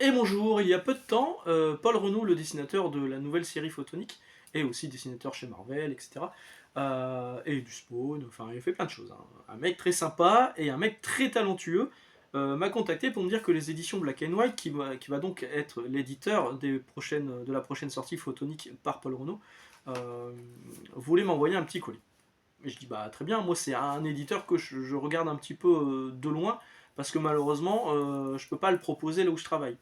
Et bonjour, il y a peu de temps, Paul Renaud, le dessinateur de la nouvelle série Photonique, et aussi dessinateur chez Marvel, etc., et du Spawn, enfin il fait plein de choses, hein. Un mec très sympa et un mec très talentueux m'a contacté pour me dire que les éditions Black and White, qui va donc être l'éditeur de la prochaine sortie Photonique par Paul Renaud, euh, voulait m'envoyer un petit colis. Et je dis bah très bien, moi c'est un éditeur que je regarde un petit peu de loin, parce que malheureusement je peux pas le proposer là où je travaille.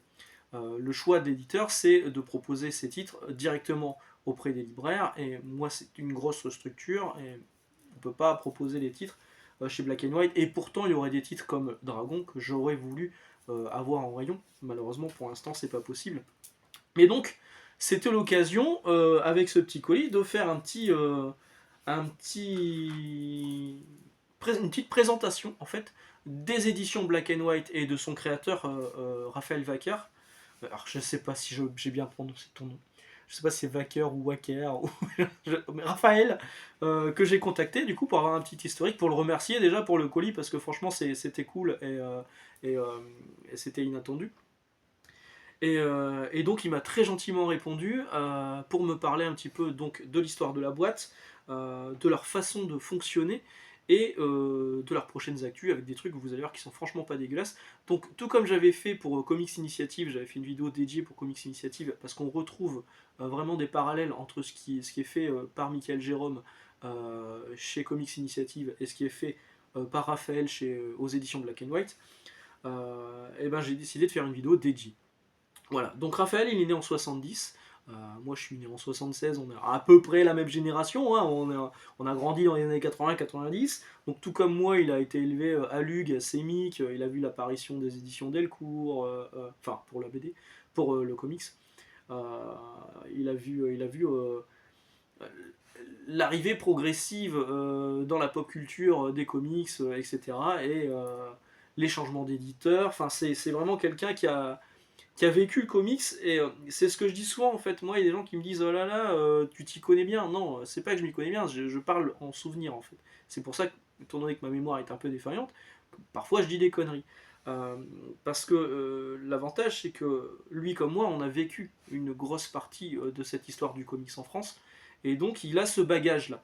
Le choix d'éditeur, c'est de proposer ses titres directement auprès des libraires. Et moi, c'est une grosse structure et on ne peut pas proposer les titres chez Black and White. Et pourtant, il y aurait des titres comme Dragon que j'aurais voulu avoir en rayon. Malheureusement, pour l'instant, c'est pas possible. Mais donc, c'était l'occasion, avec ce petit colis, de faire un petit, une petite présentation en fait des éditions Black and White et de son créateur Raphaël Vaquer. Alors je sais pas si j'ai bien prononcé ton nom. Je sais pas si c'est Wacker ou Wacker ou mais Raphaël, que j'ai contacté du coup pour avoir un petit historique, pour le remercier déjà pour le colis parce que franchement c'était cool et, euh, et c'était inattendu. Et donc il m'a très gentiment répondu pour me parler un petit peu donc de l'histoire de la boîte, de leur façon de fonctionner et de leurs prochaines actus avec des trucs que vous allez voir qui sont franchement pas dégueulasses. Donc tout comme j'avais fait pour Comics Initiative, j'avais fait une vidéo dédiée pour Comics Initiative parce qu'on retrouve vraiment des parallèles entre ce qui est fait par Michael Jérôme chez Comics Initiative et ce qui est fait par Raphaël aux éditions Black and White. Et ben j'ai décidé de faire une vidéo dédiée. Voilà, donc Raphaël, il est né en 70. Moi, je suis né en 76. On est à peu près la même génération, hein. On a grandi dans les années 80-90. Donc, tout comme moi, il a été élevé à Lug, à Sémic. Il a vu l'apparition des éditions Delcourt, enfin, pour la BD, pour le comics. Il a vu l'arrivée progressive dans la pop culture des comics, etc. Et les changements d'éditeurs. Enfin, c'est vraiment quelqu'un qui a vécu le comics et c'est ce que je dis souvent en fait. Moi, il y a des gens qui me disent oh là là, tu t'y connais bien. Non, c'est pas que je m'y connais bien, je parle en souvenir en fait. C'est pour ça que, étant donné que ma mémoire est un peu défaillante, parfois je dis des conneries. Euh, Parce que l'avantage c'est que lui comme moi, on a vécu une grosse partie de cette histoire du comics en France et donc il a ce bagage là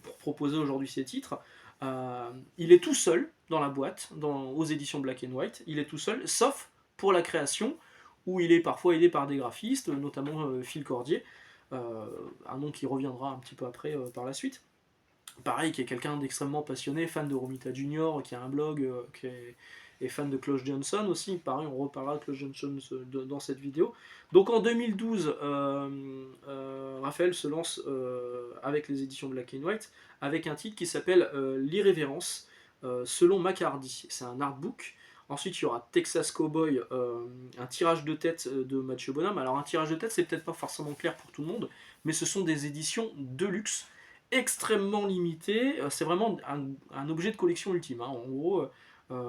pour proposer aujourd'hui ses titres. Il est tout seul dans la boîte, aux éditions Black and White. Il est tout seul, sauf pour la création, où il est parfois aidé par des graphistes, notamment Phil Cordier, un nom qui reviendra un petit peu après par la suite. Pareil, qui est quelqu'un d'extrêmement passionné, fan de Romita Junior, qui a un blog, qui est fan de Klaus Johnson aussi. Pareil, on reparlera de Klaus Johnson dans cette vidéo. Donc en 2012, Raphaël se lance avec les éditions Black and White avec un titre qui s'appelle L'Irrévérence, selon Maccardy. C'est un artbook. Ensuite, il y aura Texas Cowboy, un tirage de tête de Mathieu Bonhomme. Alors, un tirage de tête, c'est peut-être pas forcément clair pour tout le monde, mais ce sont des éditions de luxe extrêmement limité. C'est vraiment un objet de collection ultime, hein. En gros,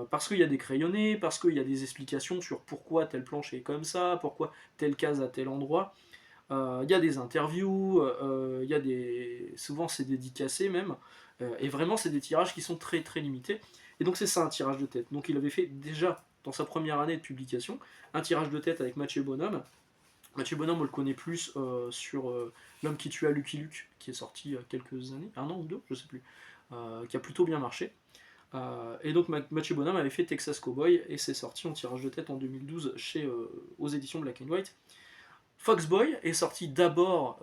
parce qu'il y a des crayonnés, parce qu'il y a des explications sur pourquoi telle planche est comme ça, pourquoi telle case à tel endroit. Il y a des interviews, il y a souvent c'est dédicacé même, et vraiment c'est des tirages qui sont très très limités. Et donc c'est ça un tirage de tête. Donc il avait fait déjà dans sa première année de publication un tirage de tête avec Mathieu Bonhomme. Mathieu Bonhomme, on le connaît plus sur L'homme qui tua Lucky Luke, qui est sorti il y a quelques années, un an ou deux, je sais plus, qui a plutôt bien marché. Et donc Mathieu Bonhomme avait fait Texas Cowboy et c'est sorti en tirage de tête en 2012 aux éditions Black and White. Foxboy est sorti d'abord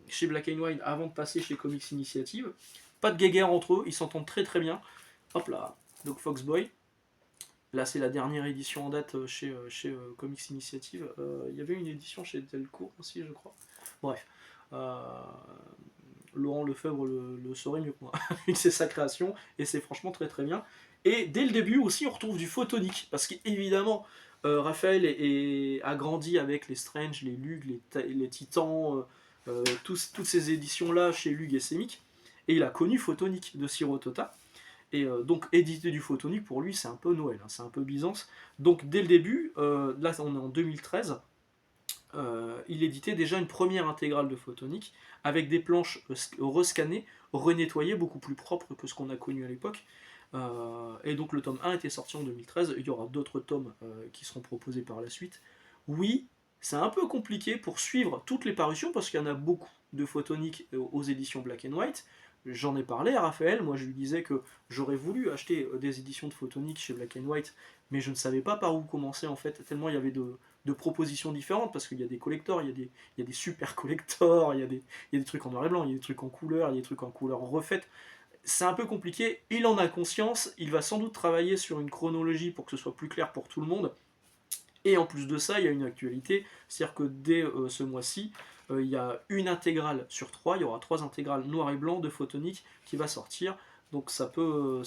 chez Black and White avant de passer chez Comics Initiative. Pas de guéguerre entre eux, ils s'entendent très très bien. Hop là, donc Foxboy. Là, c'est la dernière édition en date chez Comics Initiative. Il y avait une édition chez Delcourt aussi, je crois. Bref. Euh, Laurent Lefebvre le saurait mieux que moi. C'est sa création et c'est franchement très très bien. Et dès le début aussi, on retrouve du photonique. Parce qu'évidemment, Raphaël a grandi avec les Strange, les Lug, les Titans, toutes ces éditions-là chez Lug et Semic. Et il a connu Photonique de Sirotota. Et donc éditer du photonique pour lui c'est un peu Noël, hein, c'est un peu Byzance. Donc dès le début, là on est en 2013, il éditait déjà une première intégrale de photonique avec des planches rescannées, renettoyées, beaucoup plus propres que ce qu'on a connu à l'époque. Et donc le tome 1 était sorti en 2013, il y aura d'autres tomes qui seront proposés par la suite. Oui, c'est un peu compliqué pour suivre toutes les parutions parce qu'il y en a beaucoup de photoniques aux éditions Black and White. J'en ai parlé à Raphaël, moi je lui disais que j'aurais voulu acheter des éditions de photoniques chez Black and White, mais je ne savais pas par où commencer en fait, tellement il y avait de propositions différentes, parce qu'il y a des collectors, il y a des super collectors, il y a des trucs en noir et blanc, il y a des trucs en couleur, il y a des trucs en couleur refaite. C'est un peu compliqué, il en a conscience, il va sans doute travailler sur une chronologie pour que ce soit plus clair pour tout le monde, et en plus de ça, il y a une actualité, c'est-à-dire que dès ce mois-ci, il y a une intégrale sur trois, il y aura 3 intégrales noir et blanc de Photonique qui va sortir, donc ça peut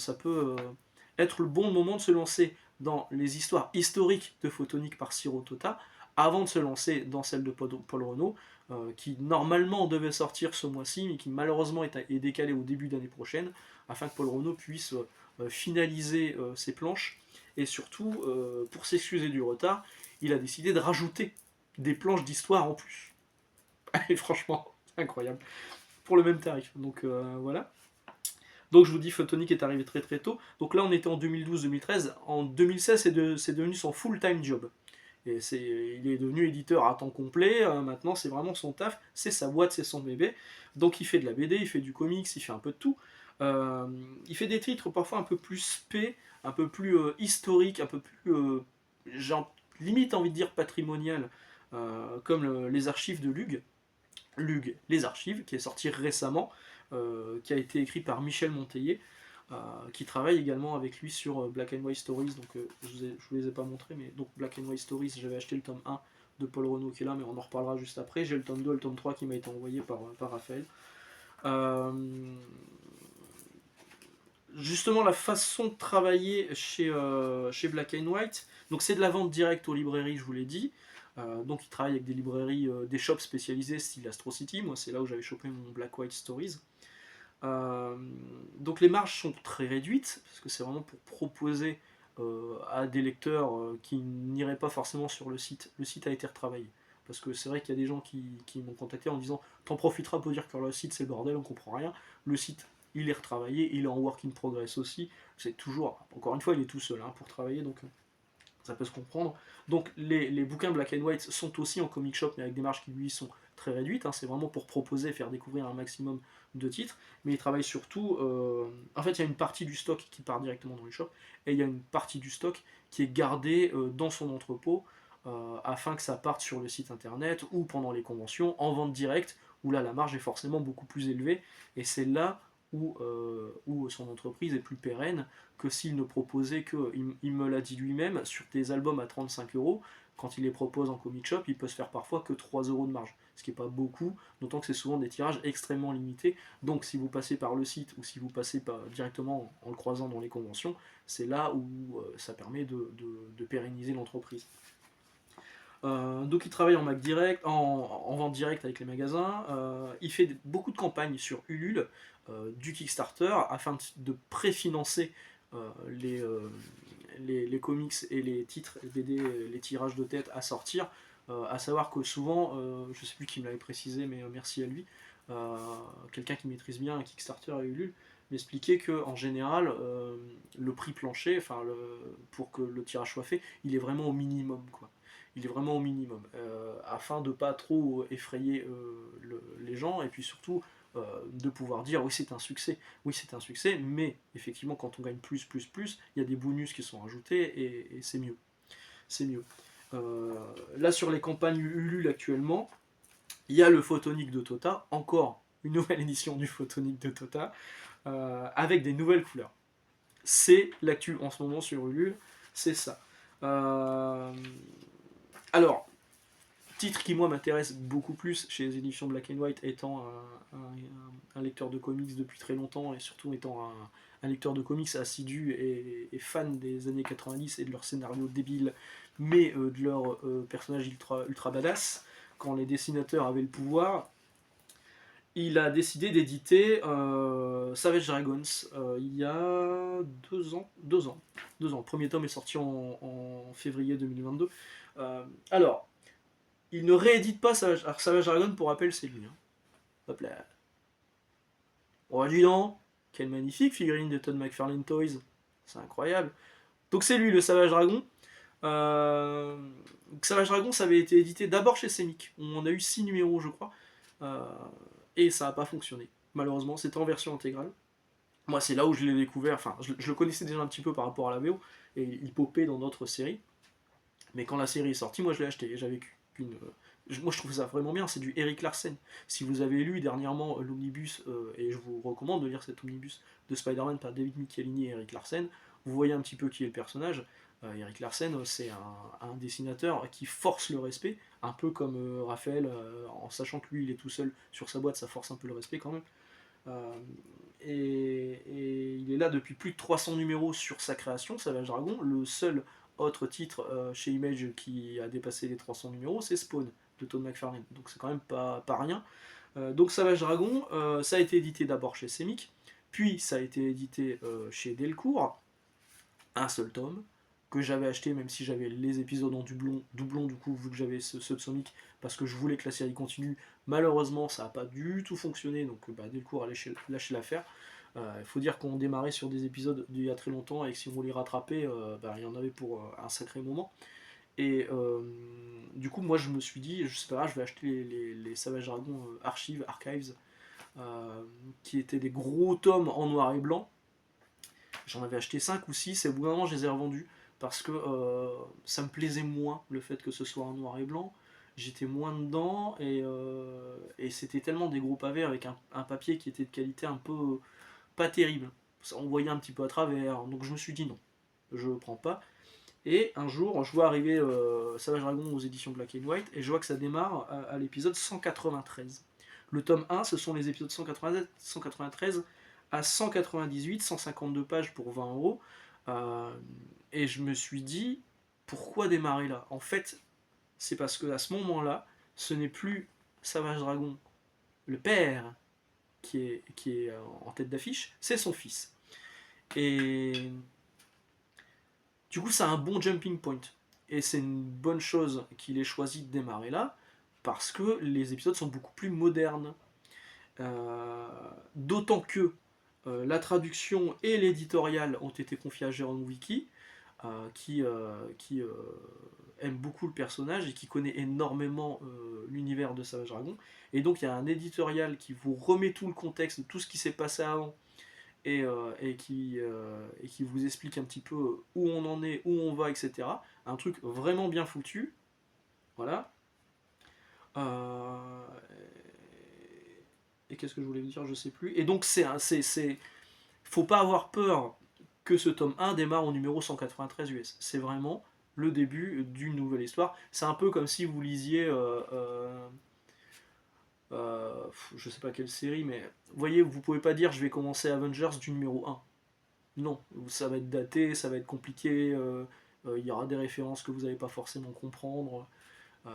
être le bon moment de se lancer dans les histoires historiques de Photonique par Siro Tota, avant de se lancer dans celle de Paul Renault, qui normalement devait sortir ce mois-ci, mais qui malheureusement est décalée au début d'année prochaine, afin que Paul Renault puisse finaliser ses planches, et surtout, pour s'excuser du retard, il a décidé de rajouter des planches d'histoire en plus. Et franchement, c'est incroyable. Pour le même tarif. Donc voilà. Donc je vous dis, Photonic est arrivé très très tôt. Donc là, on était en 2012-2013. En 2016, c'est devenu son full-time job. Et il est devenu éditeur à temps complet. Maintenant, c'est vraiment son taf. C'est sa boîte, c'est son bébé. Donc il fait de la BD, il fait du comics, il fait un peu de tout. Il fait des titres parfois un peu plus spé, un peu plus historiques, un peu plus, genre, limite envie de dire patrimonial, comme les archives de Lug. Lug, les archives, qui est sorti récemment, qui a été écrit par Michel Monteillet, qui travaille également avec lui sur Black and White Stories. Donc je vous les ai pas montrés, mais donc Black and White Stories, j'avais acheté le tome 1 de Paul Renault qui est là, mais on en reparlera juste après. J'ai le tome 2 et le tome 3 qui m'a été envoyé par Raphaël. Justement, la façon de travailler chez Black and White, donc c'est de la vente directe aux librairies, je vous l'ai dit. Donc ils travaillent avec des librairies, des shops spécialisés style Astro City. Moi, c'est là où j'avais chopé mon Black White Stories. Donc les marges sont très réduites, parce que c'est vraiment pour proposer à des lecteurs qui n'iraient pas forcément sur le site. Le site a été retravaillé. Parce que c'est vrai qu'il y a des gens qui m'ont contacté en disant t'en profiteras pour dire que le site c'est le bordel, on comprend rien. Le site il est retravaillé, il est en work in progress aussi. C'est toujours, encore une fois, il est tout seul pour travailler, donc ça peut se comprendre. Donc les bouquins Black and White sont aussi en comic shop, mais avec des marges qui lui sont très réduites. C'est vraiment pour proposer et faire découvrir un maximum de titres. Mais il travaille surtout. En fait, il y a une partie du stock qui part directement dans les shops, et il y a une partie du stock qui est gardée dans son entrepôt, afin que ça parte sur le site internet ou pendant les conventions en vente directe, où là la marge est forcément beaucoup plus élevée. Et c'est là où son entreprise est plus pérenne que s'il ne proposait que, il me l'a dit lui-même, sur des albums à 35€, quand il les propose en comic shop, il peut se faire parfois que 3€ de marge, ce qui n'est pas beaucoup, d'autant que c'est souvent des tirages extrêmement limités. Donc si vous passez par le site ou si vous passez directement en le croisant dans les conventions, c'est là où ça permet de pérenniser l'entreprise. Donc il travaille en en vente directe avec les magasins. Il fait beaucoup de campagnes sur Ulule, du Kickstarter, afin de préfinancer les comics et les titres, les BD, les tirages de tête à sortir. À savoir que souvent, je ne sais plus qui me l'avait précisé, mais merci à lui, quelqu'un qui maîtrise bien un Kickstarter et Ulule, m'expliquait que en général, le prix plancher, pour que le tirage soit fait, il est vraiment au minimum, quoi. Il est vraiment au minimum, afin de ne pas trop effrayer les gens, et puis surtout de pouvoir dire oui c'est un succès, mais effectivement quand on gagne plus, il y a des bonus qui sont rajoutés, et c'est mieux. C'est mieux. Là sur les campagnes Ulule actuellement, il y a le Photonique de Tota, encore une nouvelle édition du Photonique de Tota, avec des nouvelles couleurs. C'est l'actu en ce moment sur Ulule, c'est ça. Alors, titre qui moi m'intéresse beaucoup plus chez les éditions Black and White, étant un lecteur de comics depuis très longtemps, et surtout étant un lecteur de comics assidu et fan des années 90 et de leurs scénarios débiles, mais de leurs personnages ultra badass, quand les dessinateurs avaient le pouvoir. Il a décidé d'éditer Savage Dragons il y a 2 ans. 2 ans. Le premier tome est sorti en février 2022. Alors, il ne réédite pas Savage Dragon, pour rappel, c'est lui. Hop là. Oh, dis donc, quelle magnifique figurine de Todd McFarlane Toys. c'est incroyable. Donc c'est lui, le Savage Dragon. Euh, Savage Dragon, ça avait été édité d'abord chez Semic. On a eu 6 numéros, je crois. Euh, et ça n'a pas fonctionné. Malheureusement, c'était en version intégrale. Moi, c'est là où je l'ai découvert. Enfin, je le connaissais déjà un petit peu par rapport à la VO. Et il popait dans d'autres séries. Mais quand la série est sortie, moi je l'ai acheté. Et j'avais qu'une. Moi je trouve ça vraiment bien, c'est du Eric Larsen. Si vous avez lu dernièrement l'omnibus, et je vous recommande de lire cet omnibus de Spider-Man par David Michelinie et Eric Larsen, vous voyez un petit peu qui est le personnage. Eric Larsen, c'est un dessinateur qui force le respect, un peu comme Raphaël, en sachant que lui il est tout seul sur sa boîte, ça force un peu le respect quand même. Euh, et il est là depuis plus de 300 numéros sur sa création, Savage Dragon. Le seul autre titre chez Image qui a dépassé les 300 numéros, c'est Spawn de Todd McFarlane. Donc c'est quand même pas rien. Donc Savage Dragon, ça a été édité d'abord chez Semic, puis ça a été édité chez Delcourt, un seul tome, que j'avais acheté même si j'avais les épisodes en doublon du coup, vu que j'avais ce Subsonic, parce que je voulais que la série continue. Malheureusement, ça n'a pas du tout fonctionné, donc Delcourt a lâché l'affaire. Il faut dire qu'on démarrait sur des épisodes d'il y a très longtemps et que si on voulait rattraper, il y en avait pour un sacré moment. Et du coup, moi je me suis dit, je sais pas, je vais acheter les Savage Dragon Archives, qui étaient des gros tomes en noir et blanc. J'en avais acheté 5 ou 6 et au bout d'un moment je les ai revendus parce que ça me plaisait moins le fait que ce soit en noir et blanc. J'étais moins dedans et c'était tellement des gros pavés avec un papier qui était de qualité un peu pas terrible. On voyait un petit peu à travers, donc je me suis dit non, je prends pas. Et un jour, je vois arriver Savage Dragon aux éditions Black and White et je vois que ça démarre à l'épisode 193. Le tome 1, ce sont les épisodes 193 à 198, 152 pages pour 20 euros. Et je me suis dit, pourquoi démarrer là? En fait, c'est parce que à ce moment-là, ce n'est plus Savage Dragon, le père, qui est en tête d'affiche, c'est son fils. Et du coup, ça a un bon jumping point. Et c'est une bonne chose qu'il ait choisi de démarrer là, parce que les épisodes sont beaucoup plus modernes. D'autant que la traduction et l'éditorial ont été confiés à Jérôme Wiki, qui aime beaucoup le personnage et qui connaît énormément l'univers de Savage Dragon. Et donc il y a un éditorial qui vous remet tout le contexte de tout ce qui s'est passé avant et qui vous explique un petit peu où on en est, où on va, etc. Un truc vraiment bien foutu. Voilà. Euh, et qu'est-ce que je voulais vous dire, je sais plus. Et donc faut pas avoir peur que ce tome 1 démarre au numéro 193 US. C'est vraiment le début d'une nouvelle histoire. C'est un peu comme si vous lisiez je sais pas quelle série, mais vous voyez, vous pouvez pas dire je vais commencer Avengers du numéro 1. Non, ça va être daté, ça va être compliqué, il y aura des références que vous n'allez pas forcément comprendre. Euh,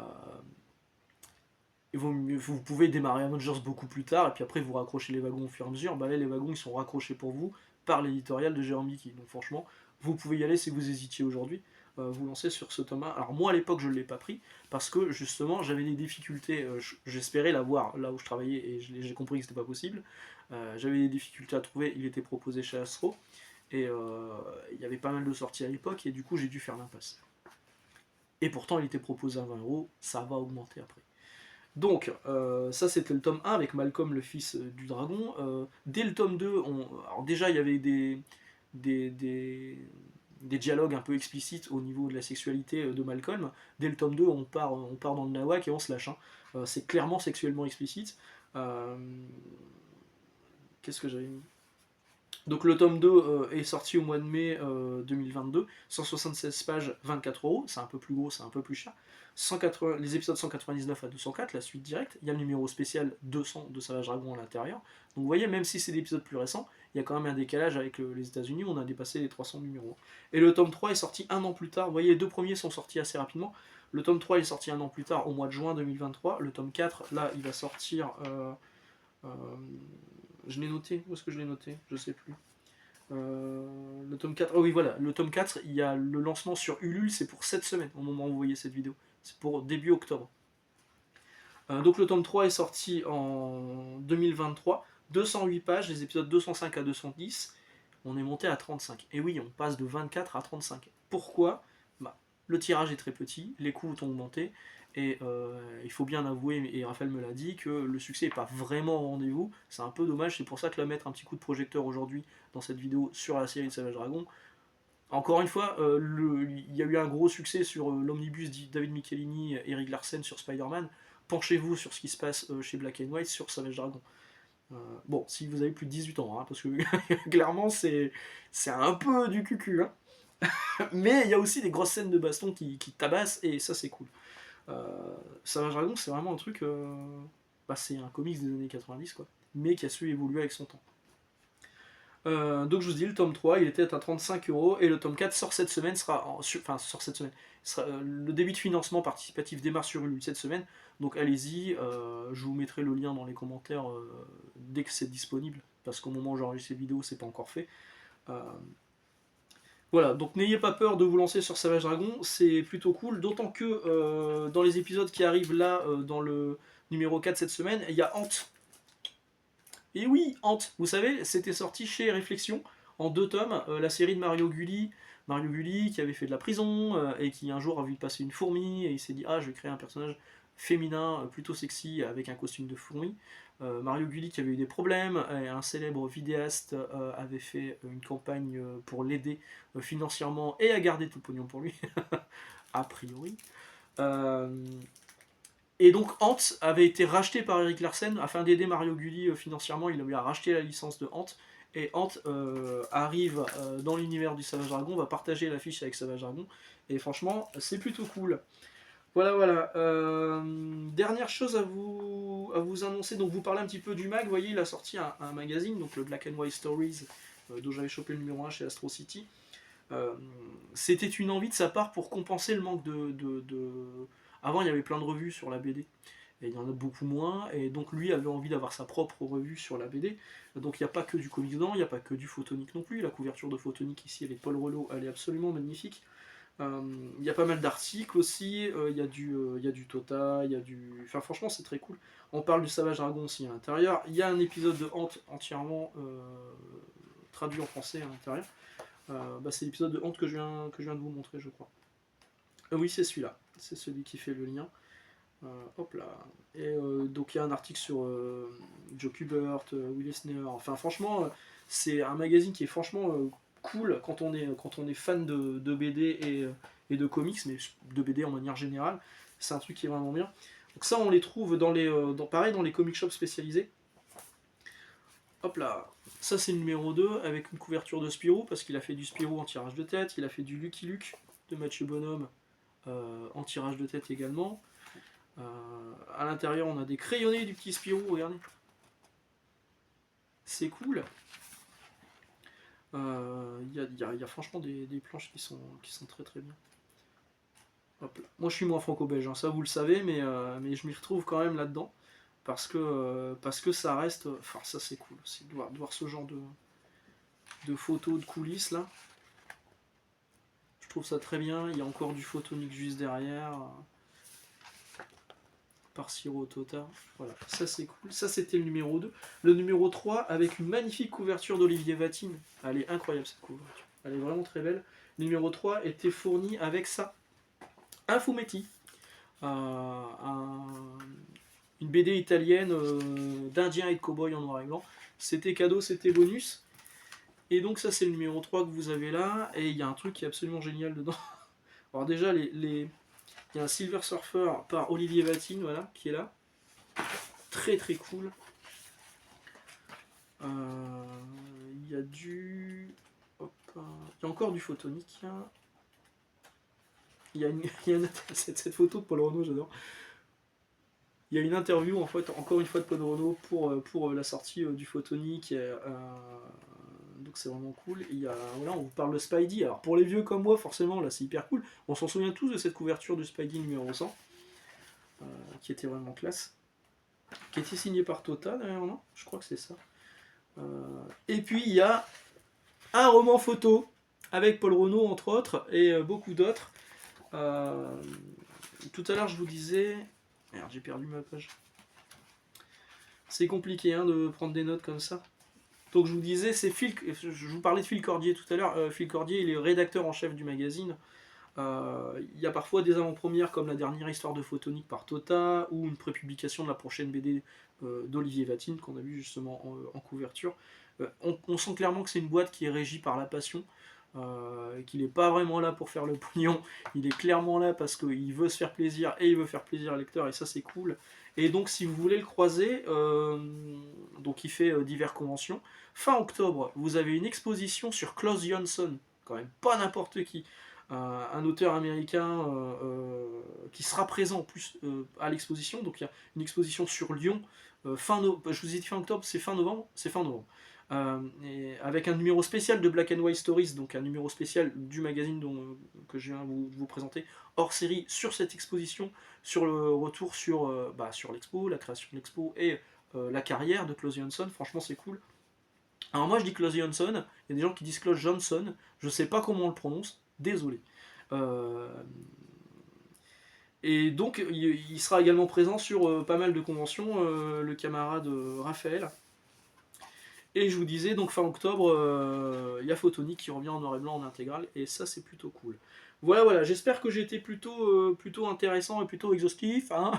et vous pouvez démarrer Avengers beaucoup plus tard, et puis après vous raccrochez les wagons au fur et à mesure. Bah là, les wagons ils sont raccrochés pour vous par l'éditorial de Jérôme Mickey. Donc franchement, vous pouvez y aller si vous hésitiez aujourd'hui, vous lancer sur ce tome 1. Alors moi à l'époque je ne l'ai pas pris, parce que justement j'avais des difficultés, j'espérais l'avoir là où je travaillais, et j'ai compris que c'était pas possible. J'avais des difficultés à trouver, il était proposé chez Astro, et il y avait pas mal de sorties à l'époque, et du coup j'ai dû faire l'impasse. Et pourtant il était proposé à 20 euros, ça va augmenter après. Donc, ça c'était le tome 1 avec Malcolm, le fils du dragon. Dès le tome 2, alors déjà il y avait des, des, des dialogues un peu explicites au niveau de la sexualité de Malcolm. Dès le tome 2, on part dans le nawak et on se lâche. Hein. C'est clairement sexuellement explicite. Euh, Qu'est-ce que j'avais mis? Donc le tome 2 est sorti au mois de mai 2022, 176 pages, 24 euros, c'est un peu plus gros, c'est un peu plus cher. 180, les épisodes 199 à 204, la suite directe, il y a le numéro spécial 200 de Savage Dragon à l'intérieur. Donc vous voyez, même si c'est des épisodes plus récents, il y a quand même un décalage avec les États-Unis, on a dépassé les 300 numéros. Et le tome 3 est sorti un an plus tard, vous voyez, les deux premiers sont sortis assez rapidement. Le tome 3 est sorti un an plus tard, au mois de juin 2023. Le tome 4, là, il va sortir. Euh, je l'ai noté, où est-ce que je l'ai noté? Je sais plus. Le tome 4, oh oui voilà, le tome 4, il y a le lancement sur Ulule, c'est pour cette semaine au moment où vous voyez cette vidéo, c'est pour début octobre. Donc le tome 3 est sorti en 2023, 208 pages, les épisodes 205 à 210. on est monté à 35. Et oui, on passe de 24 à 35. Pourquoi? Bah, le tirage est très petit, les coûts ont augmenté, et il faut bien avouer, et Raphaël me l'a dit, que le succès n'est pas vraiment au rendez-vous. C'est un peu dommage, c'est pour ça que là, mettre un petit coup de projecteur aujourd'hui dans cette vidéo sur la série de Savage Dragon. Encore une fois, il y a eu un gros succès sur l'omnibus David Michelini, Eric Larsen sur Spider-Man. Penchez-vous sur ce qui se passe chez Black and White sur Savage Dragon. Bon, si vous avez plus de 18 ans, hein, parce que clairement c'est un peu du cucu. Hein. Mais il y a aussi des grosses scènes de baston qui tabassent, et ça c'est cool. Savage Dragon, c'est vraiment un truc. C'est un comics des années 90, quoi, mais qui a su évoluer avec son temps. Donc je vous dis, le tome 3 il était à 35 € et le tome 4 sort cette semaine, sort cette semaine. Le début de financement participatif démarre sur Ulule cette semaine, donc allez-y, je vous mettrai le lien dans les commentaires dès que c'est disponible, parce qu'au moment où j'enregistre ces vidéos, c'est pas encore fait. Voilà, donc n'ayez pas peur de vous lancer sur Savage Dragon, c'est plutôt cool, d'autant que dans les épisodes qui arrivent là, dans le numéro 4 cette semaine, il y a Ant. Et oui, Ant, vous savez, c'était sorti chez Réflexion en 2 tomes, la série de Mario Gulli qui avait fait de la prison et qui un jour a vu passer une fourmi et il s'est dit ah je vais créer un personnage féminin plutôt sexy avec un costume de fourmi. Mario Gulli qui avait eu des problèmes, et un célèbre vidéaste avait fait une campagne pour l'aider financièrement et à garder tout le pognon pour lui, a priori. Et donc Ant avait été racheté par Eric Larsen afin d'aider Mario Gulli financièrement. Il lui a racheté la licence de Ant. Et Ant arrive dans l'univers du Savage Dragon, va partager l'affiche avec Savage Dragon. Et franchement, c'est plutôt cool. Voilà, voilà. Dernière chose à vous annoncer. Donc vous parlez un petit peu du mag. Vous voyez, il a sorti un magazine, donc le Black and White Stories, dont j'avais chopé le numéro 1 chez Astro City. C'était une envie de sa part pour compenser le manque de... Avant, il y avait plein de revues sur la BD, et il y en a beaucoup moins, et donc lui avait envie d'avoir sa propre revue sur la BD. Donc il n'y a pas que du comics dedans, il n'y a pas que du Photonique non plus. La couverture de Photonique ici, avec Paul Relot, elle est absolument magnifique. Il y a pas mal d'articles aussi, il y a du Tota, il y a du... Enfin franchement c'est très cool. On parle du Savage Dragon aussi à l'intérieur. Il y a un épisode de Hant entièrement traduit en français à l'intérieur. C'est l'épisode de Hant que je viens de vous montrer, je crois. Oui, c'est celui-là. C'est celui qui fait le lien. Hop là. Et donc il y a un article sur Joe Kubert, Will Eisner. Enfin franchement, c'est un magazine qui est franchement cool quand on est fan de BD et de comics, mais de BD en manière générale. C'est un truc qui est vraiment bien. Donc ça, on les trouve dans les comic shops spécialisés. Hop là, ça c'est le numéro 2 avec une couverture de Spirou, parce qu'il a fait du Spirou en tirage de tête, il a fait du Lucky Luke de Mathieu Bonhomme en tirage de tête également. À l'intérieur on a des crayonnés du petit Spirou, regardez. C'est cool. Il y a franchement des planches qui sont très très bien. Hop là. Moi je suis moins franco-belge, hein, ça vous le savez, mais je m'y retrouve quand même là-dedans. Parce que ça reste... Enfin ça c'est cool, c'est de voir ce genre de photos de coulisses là. Je trouve ça très bien, il y a encore du Photonique juste derrière. Par Siro Tota. Voilà, ça c'est cool. Ça c'était le numéro 2. Le numéro 3 avec une magnifique couverture d'Olivier Vatine. Elle est incroyable cette couverture. Elle est vraiment très belle. Le numéro 3 était fourni avec ça. Un fumetti. Une BD italienne d'Indiens et de cow-boys en noir et blanc. C'était cadeau, c'était bonus. Et donc ça c'est le numéro 3 que vous avez là. Et il y a un truc qui est absolument génial dedans. Alors déjà il y a un Silver Surfer par Olivier Vatine, voilà, qui est là. Très très cool. Il y a du... Hop, il y a encore du Photonique. Il y a cette photo de Paul Renaud, j'adore. Il y a une interview, en fait, encore une fois de Paul Renaud pour la sortie du Photonique. Donc c'est vraiment cool. Et voilà, on vous parle de Spidey. Alors pour les vieux comme moi, forcément, là c'est hyper cool. On s'en souvient tous de cette couverture du Spidey numéro 100, qui était vraiment classe. Qui était signé par Tota d'ailleurs, non? Je crois que c'est ça. Et puis il y a un roman photo avec Paul Renaud entre autres et beaucoup d'autres. Tout à l'heure je vous disais... Merde, j'ai perdu ma page. C'est compliqué hein, de prendre des notes comme ça. Donc je vous disais, je vous parlais de Phil Cordier tout à l'heure. Phil Cordier, il est rédacteur en chef du magazine. Il y a parfois des avant-premières comme la dernière histoire de Photonique par Tota ou une prépublication de la prochaine BD d'Olivier Vatine qu'on a vu justement en couverture. On sent clairement que c'est une boîte qui est régie par la passion, qu'il n'est pas vraiment là pour faire le pognon, il est clairement là parce qu'il veut se faire plaisir et il veut faire plaisir au lecteur et ça c'est cool. Et donc si vous voulez le croiser, donc il fait diverses conventions. Fin octobre, vous avez une exposition sur Klaus Jansson, quand même pas n'importe qui, un auteur américain qui sera présent en plus à l'exposition. Donc il y a une exposition sur Lyon, je vous ai dit fin octobre, c'est fin novembre, c'est fin novembre. Et avec un numéro spécial de Black and White Stories, donc un numéro spécial du magazine que je viens de vous présenter, hors série, sur cette exposition, sur le retour sur l'expo, la création de l'expo et la carrière de Klaus Jansson. Franchement, c'est cool. Alors moi, je dis Klaus Jansson, il y a des gens qui disent Klaus Johnson, je sais pas comment on le prononce, désolé. Euh, et donc, il sera également présent sur pas mal de conventions, le camarade Raphaël. Et je vous disais, donc fin octobre, il y a Photonique qui revient en noir et blanc en intégrale, et ça c'est plutôt cool. Voilà, voilà, j'espère que j'ai été plutôt intéressant et plutôt exhaustif. Hein.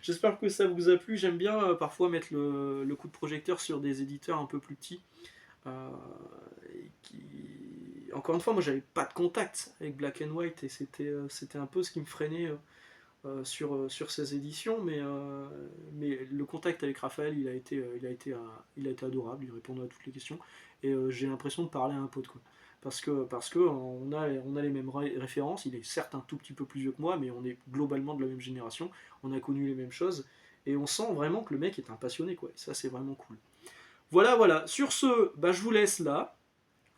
J'espère que ça vous a plu. J'aime bien parfois mettre le coup de projecteur sur des éditeurs un peu plus petits. euh, Encore une fois, moi j'avais pas de contact avec Black and White, et c'était un peu ce qui me freinait sur ces éditions, mais le contact avec Raphaël, il a été adorable, il répondait à toutes les questions, et j'ai l'impression de parler à un pote, quoi. Parce que on a les mêmes références, il est certes un tout petit peu plus vieux que moi, mais on est globalement de la même génération, on a connu les mêmes choses, et on sent vraiment que le mec est un passionné, quoi, et ça c'est vraiment cool. Voilà, voilà, sur ce, bah, je vous laisse là.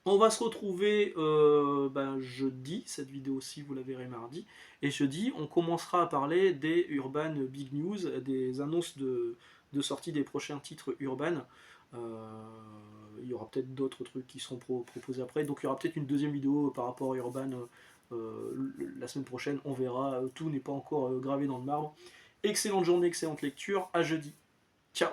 On va se retrouver jeudi, cette vidéo-ci vous la verrez mardi, et jeudi on commencera à parler des Urban Big News, des annonces de sortie des prochains titres Urban. Il y aura peut-être d'autres trucs qui seront proposés après, donc il y aura peut-être une deuxième vidéo par rapport à Urban la semaine prochaine, on verra, tout n'est pas encore gravé dans le marbre. Excellente journée, excellente lecture, à jeudi. Ciao.